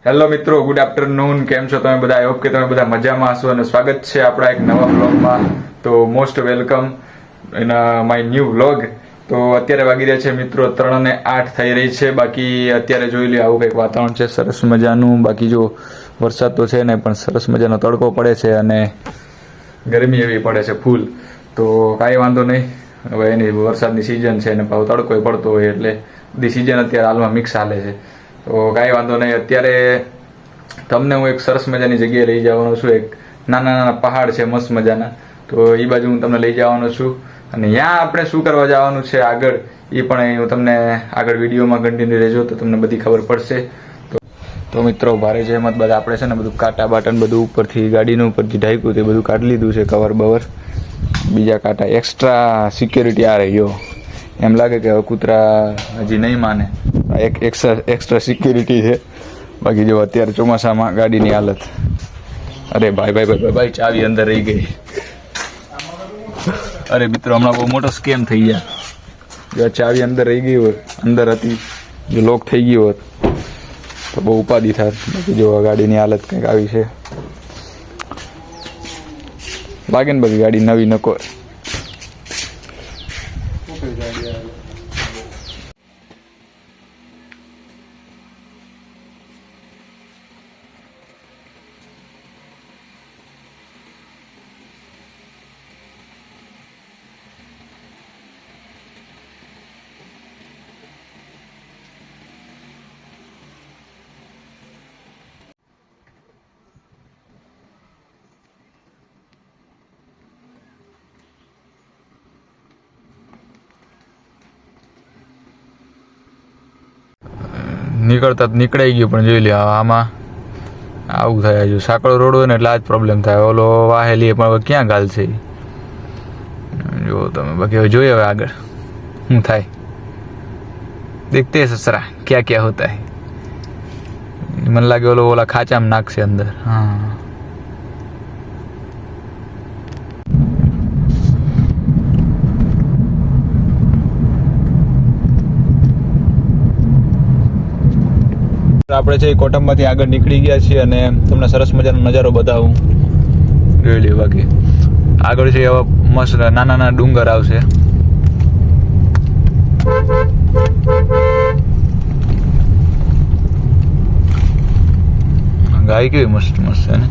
Hello મિત્રો, good afternoon. કેમ છો તમે બધા? આઈ હોપ કે તમે બધા મજામાં હશો અને સ્વાગત છે આપણા એક નવા વ્લોગમાં. તો most welcome in my new vlog. તો અત્યારે વાગી રહ્યા છે મિત્રો 3:08 થઈ રહી છે. બાકી અત્યારે જોઈ લો આવું કંઈક વાતાવરણ છે સરસ મજાનું. બાકી જો વરસાદ તો છે ને, પણ સરસ મજાનો તડકો પડે છે અને ગરમી એવી પડે છે ફૂલ. તો કાંઈ વાંધો નહીં, હવે એની વરસાદની સિઝન છે અને પાછો તડકો પડતો હોય એટલે બધી સિઝન અત્યારે હાલમાં મિક્સ હાલે છે. તો કાંઈ વાંધો નહીં. અત્યારે તમને હું એક સરસ મજાની જગ્યાએ લઈ જવાનો છું. એક નાના નાના પહાડ છે મસ્ત મજાના, તો એ બાજુ હું તમને લઈ જવાનો છું. અને ત્યાં આપણે શું કરવા જવાનું છે આગળ, એ પણ હું તમને આગળ વિડીયોમાં કન્ટિન્યુ રહેજો તો તમને બધી ખબર પડશે. તો મિત્રો, ભારે જહેમત બધા આપણે છે ને બધું કાંટા બાટન બધું ઉપરથી ગાડીનું ઉપરથી ઢાંક્યું તે બધું કાઢી લીધું છે, કવર બવર બીજા કાંટા એક્સ્ટ્રા સિક્યોરિટી આ રહ્યો. એમ લાગે કે કૂતરા હજી નહીં માને, એક એક્સ્ટ્રા સિક્યુરિટી છે. બાકી જો અત્યારે ચોમાસામાં ગાડીની હાલત, અરે ભાઈ ભાઈ ભાઈ ભાઈ ચાવી અંદર રહી ગઈ. અરે મિત્રો, હમણાં બહુ મોટો સ્કેમ થઈ ગયા. જો ચાવી અંદર રહી ગઈ હોત, અંદર હતી, જો લોક થઈ ગયો હોત તો બહુ ઉપાધિ થાત. બાકી જો ગાડીની હાલત કંઈક આવી છે. લાગે ને બધી ગાડી નવી નકો. નીકળતા નીકળાઈ ગયું, પણ જોઈ લે આમાં આવું થાય. જો સાંકળો રોડ હોય ને એટલે આ જ પ્રોબ્લેમ થાય. ઓલો વાહેલી પણ હવે ક્યાં ગાલ છે જો તમે. બાકી હવે જોઈએ હવે આગળ શું થાય. દેખતે સસરા ક્યાં ક્યાં હોતા હે. મને લાગે ઓલા ખાચામાં નાખશે અંદર. હા, આપણે છે કોટમમાંથી આગળ નીકળી ગયા છીએ અને તમને સરસ મજાનો નજારો બતાવું. જોઈ લ્યો. બાકી આગળ છે એવા મસ્ત નાના નાના ડુંગર આવશે. ગાય કેવી મસ્ત મસ્ત છે ને.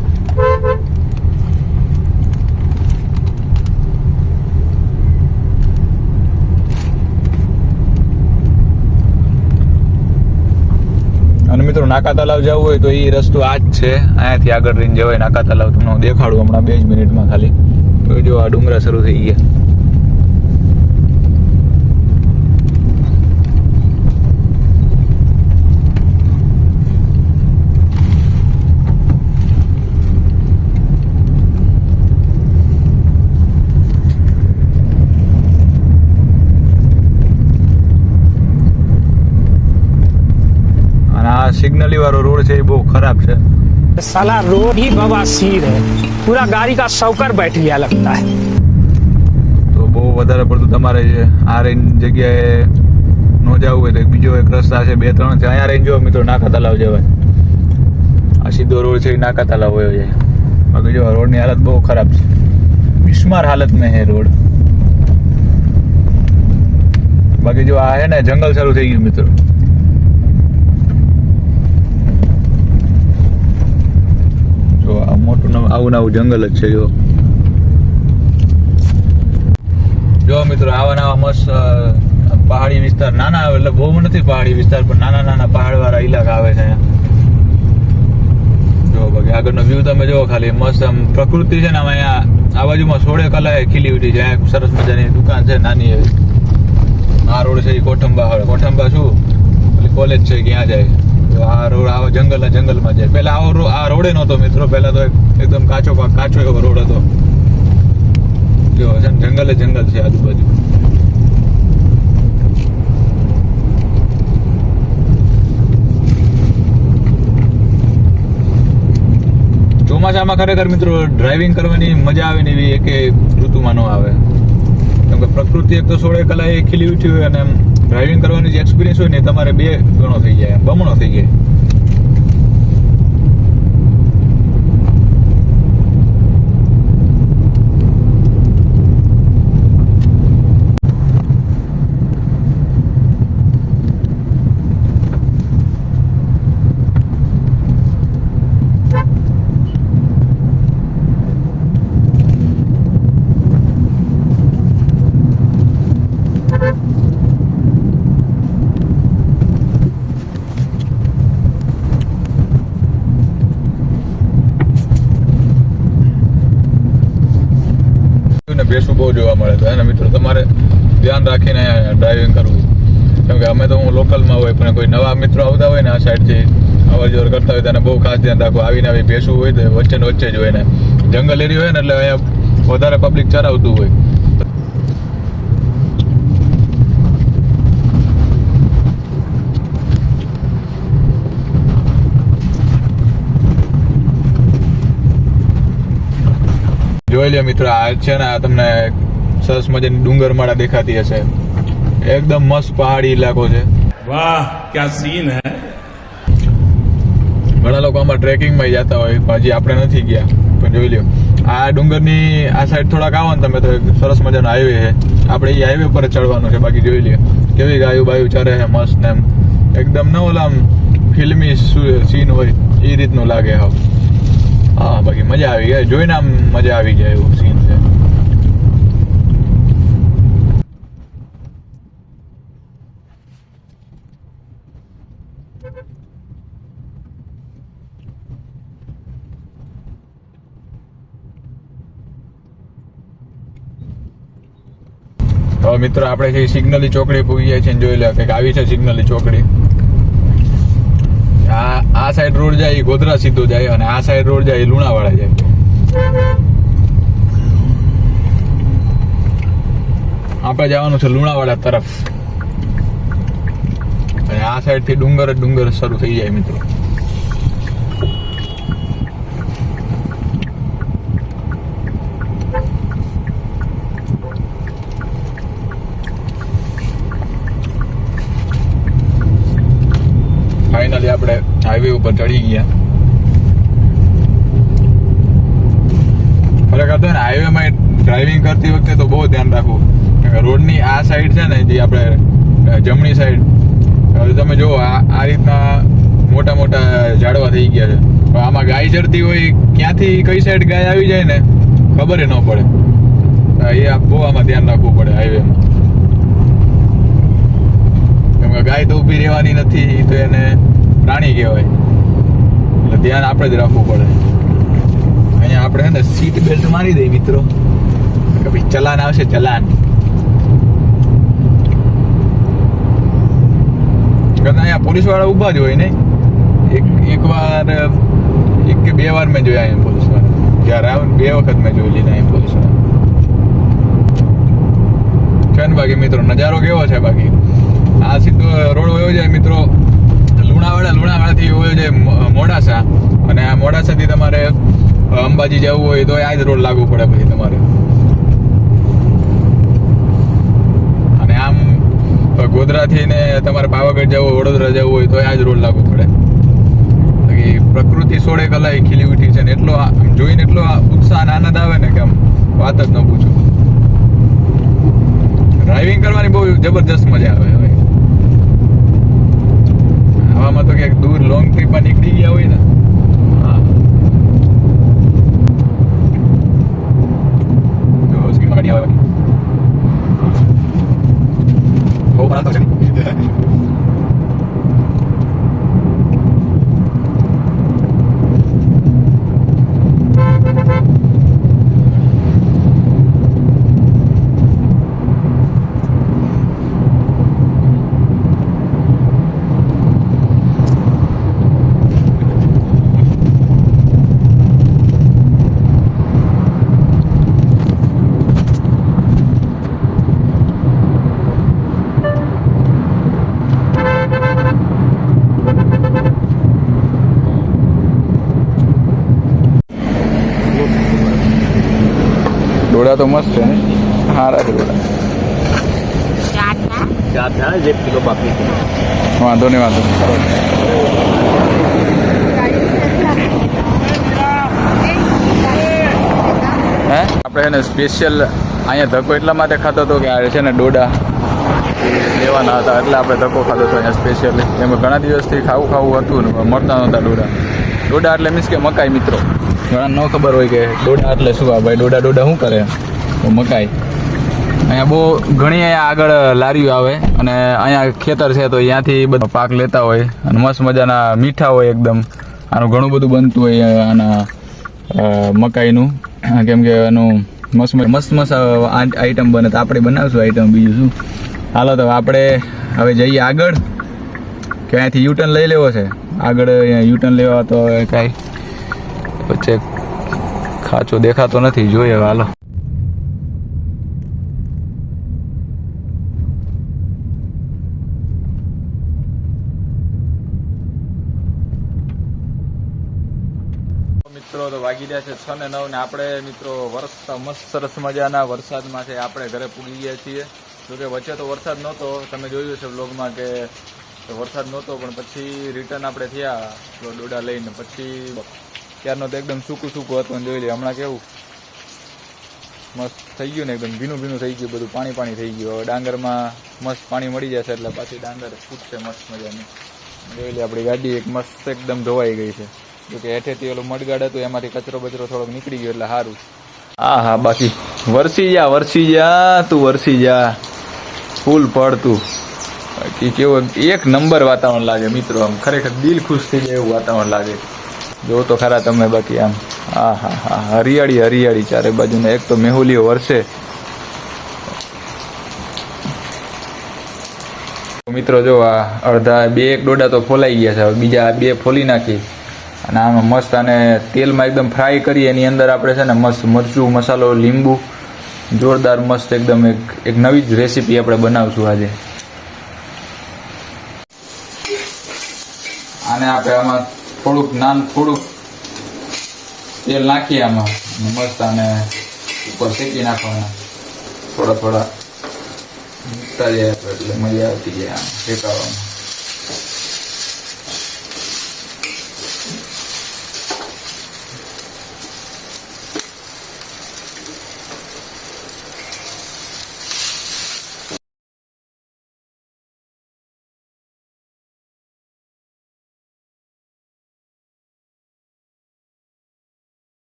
અને મિત્રો, નાકા તલાવ જવું હોય તો એ રસ્તો આ જ છે. અહીંયાથી આગળ રહીને જવાય નાકા તલાવ. તમને હું દેખાડું હમણાં 2 જ મિનિટમાં ખાલી. તો જો આ ડુંગરા શરૂ થઈ ગયા. सिग्नली वाला रोड છે એ બહુ ખરાબ છે. साला रोड ही बवासीर है, पूरा गाड़ी का शौकर बैठ गया लगता है. તો બહુ વધારે પડતું તમારે આ જગ્યાએ ન જવું હોય તો બીજો એક રસ્તા છે, 2-3 છે. અહીંયા રહીને જો મિત્રો નાકા તલાવ જવાય. આ સીધો રોડ છે એ નાકા તલાવ હોય જાય. બાકી જો રોડની હાલત બહુ ખરાબ છે. બિસ્માર હાલત में है रोड. બાકી જો આ હે ને જંગલ શરૂ થઈ ગયું મિત્રો. મોટું આવું નવું જંગલ જ છે. જો મિત્રો, આવા નવા મસ્ત પહાડી વિસ્તાર, નાના એટલે બહુ નથી પહાડી વિસ્તાર, પણ નાના નાના પહાડ વાળા ઇલાકા આવે છે અહીંયા. જો બાકી આગળનો વ્યૂ તમે જો ખાલી મસ્ત આમ પ્રકૃતિ છે ને. અહીંયા આ બાજુમાં 16 કલાએ ખીલી ઉઠી છે. સરસ મજાની દુકાન છે નાની એવી. આ રોડ છે એ કોઠંબા. કોઠંબા શું કોલેજ છે ક્યાં જાય. આ રોડ આવો જંગલમાં જાય. પેલા આવો આ રોડે નહોતો મિત્રો. પેલા તો એકદમ કાચો એવો રોડ હતો. જો છે ને જંગલ છે આજુબાજુ. ચોમાસામાં ખરેખર મિત્રો ડ્રાઇવિંગ કરવાની મજા આવે ને એવી એકે ઋતુમાં ન આવે. કેમ કે પ્રકૃતિ એક તો 16 કલાએ ખીલી ઉઠી હોય અને ડ્રાઇવિંગ કરવાની જે એક્સપિરિયન્સ હોય ને તમારે 2 ગણો થઈ જાય, બમણો થઈ જાય. ભેંસું બહુ જોવા મળે તો એને મિત્રો તમારે ધ્યાન રાખીને ડ્રાઇવિંગ કરવું, કેમ કે અમે તો હું લોકલમાં હોય પણ કોઈ નવા મિત્રો આવતા હોય ને આ સાઈડથી અવર જવર કરતા હોય તો એને બહુ ખાસ ધ્યાન રાખવું. આવીને આવી ભેંસું હોય તો વચ્ચે ને વચ્ચે જ હોય ને જંગલ એરિયો હોય ને એટલે અહીંયા વધારે પબ્લિક ચરાવતું હોય. જોઈ લો મિત્રો, આ છે ને તમને સરસ મજાની ડુંગર માળા દેખાતી હશે, એકદમ મસ્ત પહાડી ઇલાકો છે. વાહ ક્યા સીન હે. ઘણા લોકો આમાં ટ્રેકિંગમાં જતા હોય પણ હજી આપણે નથી ગયા, પણ જોઈ લ્યો આ ડુંગરની આ સાઈડ થોડાક આવો ને તમે તો એક સરસ મજાનો હાઈવે છે, આપણે એ હાઈવે પર ચડવાનું છે. બાકી જોઈ લ્યો કેવી ગાયું બાયું ચરે છે મસ્ત ને એમ એકદમ ન ઓલા આમ ફિલ્મી સીન હોય એ રીતનું લાગે. હા બાકી મજા આવી ગઈ, જોઈને આમ મજા આવી જાય એવું સીન છે. હવે મિત્રો આપણે છે સિગ્નલી ચોકડી પૂગી જાય છે, જોઈ લે કંઈક આવી છે સિગ્નલી ચોકડી. આ સાઈડ રોડ જાય એ ગોધરા સીધો જાય અને આ સાઈડ રોડ જાય એ લુણાવાડા જાય. આપણે જવાનું છે લુણાવાડા તરફ અને આ સાઈડ થી ડુંગર જ ડુંગર શરૂ થઈ જાય મિત્રો. ફાઇનલી આપણે હાઈવે ઉપર ચડી ગયા. ખરેખર તો ને હાઈવેમાં ડ્રાઇવિંગ કરતી વખતે તો બહુ ધ્યાન રાખવું. રોડની આ સાઈડ છે ને જે આપણે જમણી સાઈડ, હવે તમે જુઓ આ રીતના મોટા મોટા ઝાડવા થઈ ગયા છે. આમાં ગાય ચરતી હોય, ક્યાંથી કઈ સાઈડ ગાય આવી જાય ને ખબર ન પડે. એ બહુ આમાં ધ્યાન રાખવું પડે હાઈવેમાં, કેમ કે ગાય તો ઊભી રહેવાની નથી, તો એને પ્રાણી કહેવાય એટલે ધ્યાન આપણે જ રાખવું પડે. અહીંયા આપણે છે ને સીટ બેલ્ટ મારી દઈએ મિત્રો કે ભાઈ ચલાન આવશે ચલાન. અહીંયા પોલીસ વાળા ઊભા જ હોય ને, એક વાર એક કે બે વાર મેં જોયા અહીંયા પોલીસ વાળા, જ્યારે આવે 2 વખત મેં જોઈ લીધા અહીંયા પોલીસ વાળા છે ને. બાકી મિત્રો નજારો કેવો છે, બાકી આ સીધો રોડ વયો જાય મિત્રો લુણાવાડાથી વયો જાય મોડાસા, અને આ મોડાસાથી તમારે અંબાજી જવું હોય તો આ જ રોડ લાગુ પડે પછી તમારે. અને આમ ગોધરાથી ને તમારે પાવાગઢ જવું હોય, વડોદરા જવું હોય તો આ જ રોડ લાગુ પડે. બાકી પ્રકૃતિ સોળે કલાએ ખીલી ઉઠી છે ને એટલો જોઈને એટલો ઉત્સાહ અને આનંદ આવે ને કે આમ વાત જ ન પૂછો. ડ્રાઇવિંગ કરવાની બહુ જબરજસ્ત મજા આવે. હવે આવામાં તો ક્યાંક દૂર લોંગ ટ્રીપમાં નીકળી ગયા હોય ને, હા તો સ્ક્રીન ગાડી આવે બહુ બનાતો છે. ડોડા તો મસ્ત છે ને, સારા છે ડોડા. વાંધો નહીં વાંધો નહીં. હે આપણે એને સ્પેશિયલ અહીંયા ધક્કો એટલા માટે ખાતો હતો કે આ છે ને ડોડા લેવાના હતા એટલે આપણે ધક્કો ખાતો હતો અહીંયા સ્પેશિયલી. કેમ કે ઘણા દિવસથી ખાવું હતું ને મળતા નહોતા ડોડા. ડોડા એટલે મીન્સ કે મકાઈ મિત્રો. ઘણા ન ખબર હોય કે ડોડા એટલે શું. આ ભાઈ ડોડા શું કરે તો મકાઈ. અહીંયા બહુ ઘણી અહીંયા આગળ લારીઓ આવે અને અહીંયા ખેતર છે તો અહીંયાથી બધો પાક લેતા હોય અને મસ્ત મજાના મીઠા હોય એકદમ. આનું ઘણું બધું બનતું હોય આના મકાઈનું, કેમ કે એનું મસ્ત મસ્ત આઈટમ બને તો આપણે બનાવશું આઈટમ, બીજું શું. હાલો તો આપણે હવે જઈએ આગળ, કે અહીંયાથી યુટર્ન લઈ લેવો છે આગળ. યુટર્ન લેવા તો કાંઈ વચ્ચે ખાચો દેખાતો નથી, જોઈએ હવે. હાલો મિત્રો, તો વાગી રહ્યા છે 6 ને 9 ને આપણે મિત્રો વરસતા મસ્ત સરસ મજાના વરસાદમાં છે આપણે ઘરે પૂગી ગયા છીએ. જોકે વચ્ચે તો વરસાદ નહોતો, તમે જોયું છે વ્લોગમાં કે વરસાદ નહોતો, પણ પછી રિટર્ન આપણે થયા ડોડા લઈને. પછી ત્યારનો તો એકદમ સૂકું હતું અને જોઈ લે હમણાં કેવું મસ્ત થઈ ગયું ને, એકદમ ભીનું ભીનું થઈ ગયું બધું, પાણી પાણી થઈ ગયું. હવે ડાંગરમાં મસ્ત પાણી મળી જશે એટલે પાછી ડાંગર ફૂટશે મસ્ત મજાની. જોઈ લે આપણી ગાડી એક મસ્ત એકદમ ધોવાઈ ગઈ છે. જોકે હેઠેથી ઓલું મડગાડ હતું એમાંથી કચરો બચરો થોડોક નીકળી ગયો એટલે સારું. હા બાકી વરસી જા તું વરસી જા, ફૂલ પડતું. બાકી કેવું એક નંબર વાતાવરણ લાગે મિત્રો, આમ ખરેખર દિલ ખુશ થઈ જાય એવું વાતાવરણ લાગે. જો તો ખરા તમે. બાકી આમ હા હરિયાળી ચારે બાજુને. એક તો મેહુલીઓ વરસે મિત્રો. જો આ અડધા 2-1 ડોડા તો ફોલાઈ ગયા છે, હવે બીજા 2 ફોલી નાખી અને આમાં મસ્ત આને તેલમાં એકદમ ફ્રાય કરી. એની અંદર આપણે છે ને મસ્ત મરચું, મસાલો, લીંબુ, જોરદાર મસ્ત એકદમ એક નવી જ રેસીપી આપણે બનાવશું આજે. આને આપણે આમાં થોડુંક તેલ નાખીએ આમાં, મસ્ત આને ઉપર શેકી નાખવાના. થોડા મૂકતા જાય એટલે મજા આવતી જાય આમ શેકાવામાં.